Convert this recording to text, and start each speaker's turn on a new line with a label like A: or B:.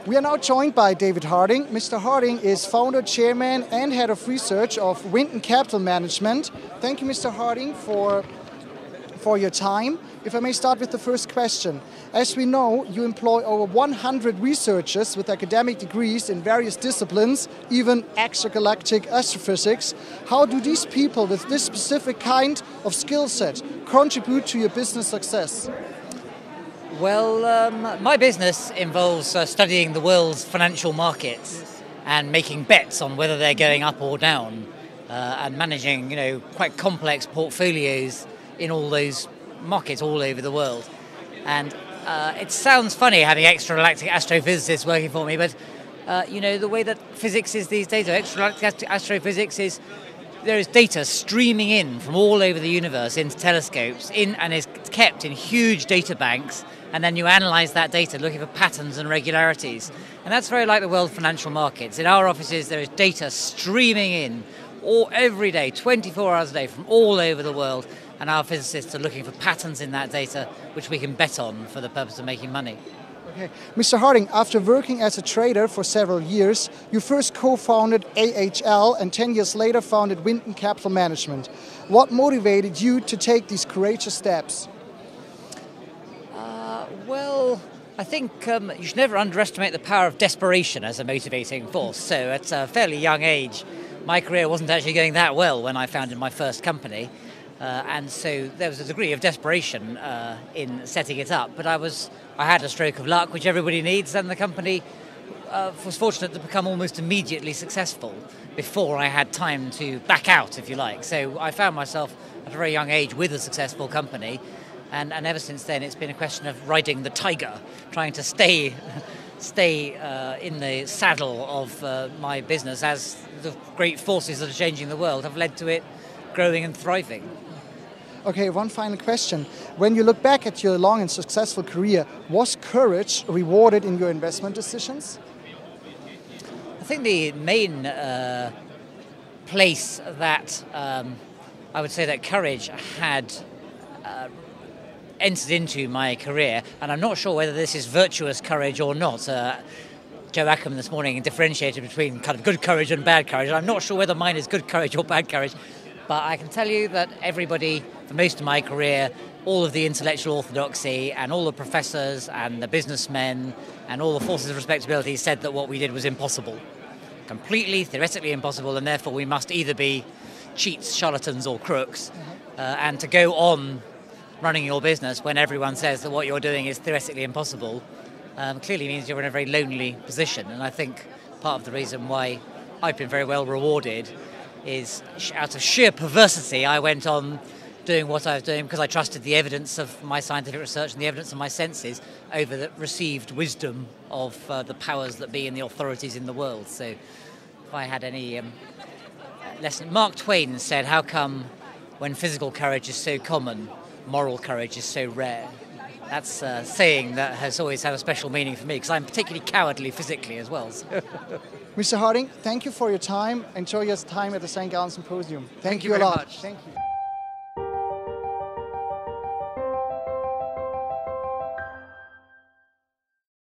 A: We are now joined by David Harding. Mr. Harding is founder, chairman and head of research of Winton Capital Management. Thank you, Mr. Harding, for your time. If I may start with the first question. As we know, you employ over 100 researchers with academic degrees in various disciplines, even extragalactic astrophysics. How do these people with this specific kind of skill set contribute to your business success?
B: Well, my business involves studying the world's financial markets and making bets on whether they're going up or down, and managing, quite complex portfolios in all those markets all over the world. And it sounds funny having extragalactic astrophysicists working for me, but the way that physics is these days, or extragalactic astrophysics is, there is data streaming in from all over the universe into telescopes, and is kept in huge data banks, and then you analyse that data looking for patterns and regularities. And that's very like the world financial markets. In our offices there is data streaming in every day, 24 hours a day, from all over the world, and our physicists are looking for patterns in that data which we can bet on for the purpose of making money.
A: Okay. Mr. Harding, after working as a trader for several years, you first co-founded AHL and 10 years later founded Winton Capital Management. What motivated you to take these courageous steps?
B: Well, I think you should never underestimate the power of desperation as a motivating force. So at a fairly young age, my career wasn't actually going that well when I founded my first company. And so there was a degree of desperation in setting it up. But I had a stroke of luck, which everybody needs, and the company was fortunate to become almost immediately successful before I had time to back out, if you like. So I found myself at a very young age with a successful company. And ever since then, it's been a question of riding the tiger, trying to stay in the saddle of my business as the great forces that are changing the world have led to it growing and thriving.
A: Okay, one final question. When you look back at your long and successful career, was courage rewarded in your investment decisions?
B: I think the main place that I would say that courage had entered into my career, and I'm not sure whether this is virtuous courage or not. Joe Ackham this morning differentiated between kind of good courage and bad courage, and I'm not sure whether mine is good courage or bad courage, but I can tell you that everybody, for most of my career, all of the intellectual orthodoxy and all the professors and the businessmen and all the forces of respectability said that what we did was impossible. Completely, theoretically impossible, and therefore we must either be cheats, charlatans or crooks, and to go on running your business when everyone says that what you're doing is theoretically impossible clearly means you're in a very lonely position. And I think part of the reason why I've been very well rewarded is out of sheer perversity I went on doing what I was doing because I trusted the evidence of my scientific research and the evidence of my senses over the received wisdom of the powers that be and the authorities in the world. So if I had any lesson, Mark Twain said, "How come when physical courage is so common, moral courage is so rare?" That's a saying that has always had a special meaning for me because I'm particularly cowardly physically as well. So.
A: Mr. Harding, thank you for your time. Enjoy your time at the Gallen Symposium.
B: Thank you very much.
A: Thank you.